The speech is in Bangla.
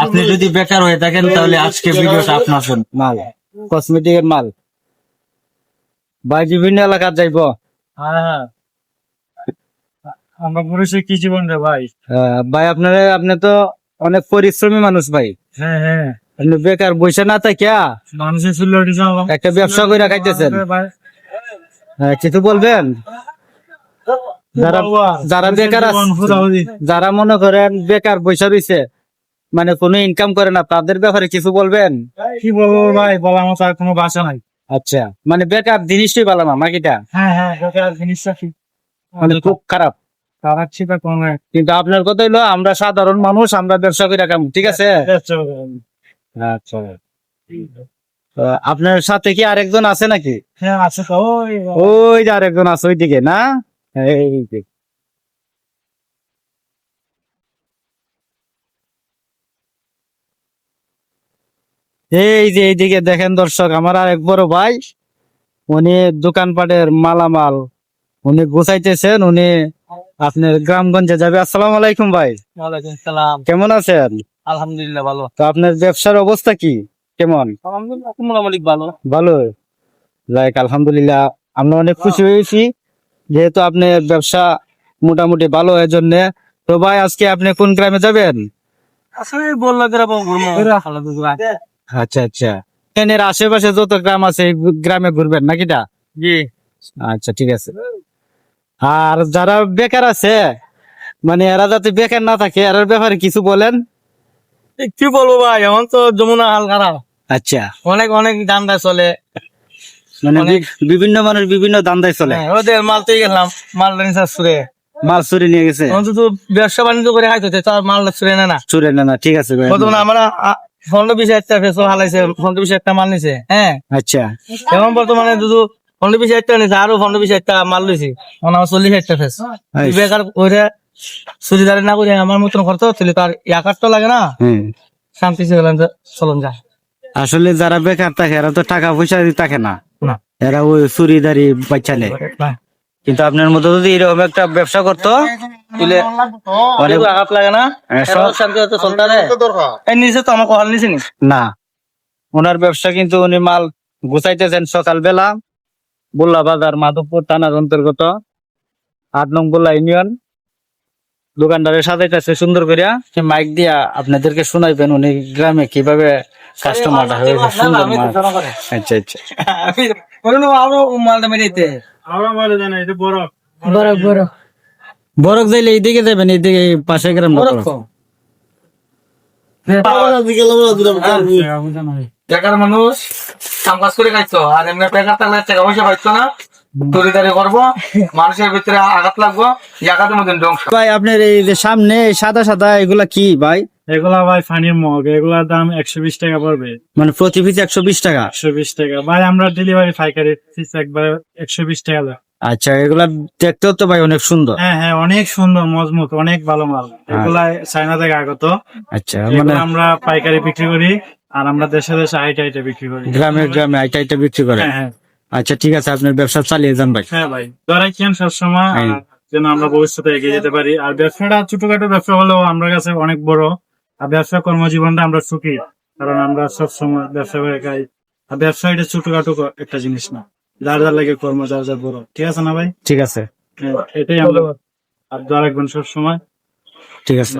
আপনি যদি বেকার হয়ে থাকেন তাহলে আজকে ভিডিওটা আপনার জন্য। মাল কসমেটিকের মাল ভাই বিভিন্ন এলাকা যাইব। হ্যাঁ আমরা পুরুষে কি জীবন রে ভাই। ভাই আপনি তো অনেক পরিশ্রমী মানুষ ভাই। হ্যাঁ হ্যাঁ আপনি বেকার বসে না থাকিয়া মানুষের চুল্লি একটা ব্যবসা করে খাইতেছেন। কিছু বলবেন যারা বেকার যারা মনে করেন বেকার বসে রয়েছে, মানে কোনো ইনকাম করে না, তাদের ব্যাপারে কিছু বলবেন? কি বলবো ভাই, বলার মতো আর কোনো ভাষা নাই। আচ্ছা, মানে বেকার জিনিসটাই ভালো না নাকিটা? হ্যাঁ হ্যাঁ বেকার জিনিসটা কি মানে খুব খারাপ। খারাপ ছিল কোন কিন্তু আপনার কথা হইলো আমরা সাধারণ মানুষ, আমরা ব্যবসা করে রাখাম, ঠিক আছে? আচ্ছা, আপনার সাথে কি আরেকজন আছে নাকি? হ্যাঁ আছে তো ওই যে আরেকজন আছে ওইদিকে না? এই যে। এই যে এইদিকে দেখেন দর্শক, আমার আরেক বড় ভাই, উনি দোকানপাটের মালামাল উনি গোছাইতেছেন। উনি আপনার গ্রামগঞ্জে যাবে। আসসালামু আলাইকুম ভাই। ওয়ালাইকুম সালাম। কেমন আছেন? আলহামদুলিল্লাহ ভালো। তো আপনার ব্যবসার অবস্থা কি কেমন? আলহামদুলিল্লাহ মোটামুটি ভালো। ভালো, লাইক আলহামদুলিল্লাহ। আমরা অনেক খুশি হয়েছি যেহেতু আপনার ব্যবসা মোটামুটি ভালো, এর জন্য। তো ভাই আজকে আপনি কোন গ্রামে যাবেন? আসলে বললো আচ্ছা আচ্ছা, এর আশেপাশে যত গ্রাম আছে এই গ্রামে ঘুরবেন নাকিটা? জি। আচ্ছা ঠিক আছে। আর যারা বেকার আছে, মানে এরা যাতে বেকার না থাকে, এর ব্যাপারে কিছু বলেন। কি বলবো ভাই, এখন তো যমুনা হাল খারাপ। আচ্ছা, অনেক অনেক দান্দা চলে, মানে বিভিন্ন মানুষ বিভিন্ন দান্দায় চলে। ওদের মাল তো গেলাম, মাল নিয়ে মাল চুরি নিয়ে গেছে। তো ব্যবসা বাণিজ্য করে খাইতে তার মাল চুরে না চুরি না, ঠিক আছে ভাই। বর্তমানে আমরা 15-20 ফেসল হালাইছে, 15-20 মাল নিছে। হ্যাঁ আচ্ছা, এখন বর্তমানে শুধু 15-20 নিছে, আরো 15-20 মাল লইছি। এখন আমার 40 ফেস বেকার করে চুরিদারি না করে আমার মতন করতে হচ্ছিল, তার একার তো লাগে না। শান্তি চলন যায়। আসলে যারা বেকার থাকে এরা তো টাকা পয়সা থাকে না, এরা ওই চুরিদারি বাচ্চা নেয়। কিন্তু আপনার মতো যদি এরকম একটা ব্যবসা করতো তাহলে অনেক আঘাত লাগে না, শান্তি হতে চলতে নিচে তো আমার কহাল নিচে না। ওনার ব্যবসা কিন্তু উনি মাল গুছাইতেছেন সকালবেলা, বুল্লা বাজার, মাধবপুর থানার অন্তর্গত 8 নং বুল্লা ইউনিয়ন। দোকানদারের সাজাইতেছে সুন্দর করিয়া, মাইক দিয়া আপনাদেরকে শোনাইবেন উনি গ্রামে কিভাবে কাস্টমার সুন্দর মাল। আচ্ছা আচ্ছা, মালটা মেরে বরক যাইলে এইদিকে যাবেন, এইদিকে পাশে গ্রাম। বেকার মানুষ কাম কাজ করে খাইছো, আর এমনি বেকার থাকলে টাকা পয়সা পাইছো না, চুরিদারি করবো, মানুষের ভিতরে আঘাত লাগবো, আঘাতের মধ্যে ধ্বংস। ভাই আপনার এই যে সামনে সাদা সাদা এগুলা কি ভাই? এগুলা ভাই পানির মগ, এগুলার দাম 120 টাকা পড়বে। মানে প্রতি পিস 120 টাকা? 120 টাকা ভাই, আমরা ডেলিভারি পাইকারি একবার 120 টাকা দেয়। আচ্ছা, এগুলা দেখতেও তো ভাই অনেক সুন্দর। হ্যাঁ হ্যাঁ অনেক সুন্দর, মজবুত, অনেক ভালো মাল। এগুলা চায়না থেকে আগত। আচ্ছা, মানে আমরা পাইকারি বিক্রি করি, আর আমরা দেশে দেশে আইটা বিক্রি করি, গ্রামে গ্রামে আইটা বিক্রি করে। হ্যাঁ। আচ্ছা ঠিক আছে, আপনার ব্যবসা চালিয়ে যান ভাই। হ্যাঁ ভাই, ধরাই কেন সবসময় যেন আমরা ভবিষ্যতে এগিয়ে যেতে পারি। আর ব্যবসাটা ছোটখাটো ব্যবসা হলেও আমরা কাছে অনেক বড়। আর ব্যবসা কর্মজীবনটা আমরা সুখী, কারণ আমরা সবসময় ব্যবসা করে খাই। আর ব্যবসা এটা ছোটখাটো একটা জিনিস না, যার যার লাগে কর্ম, যার যার বড়। ঠিক আছে না ভাই? ঠিক আছে, এটাই আমরা আর দোয়া রাখবেন সবসময়। ঠিক আছে।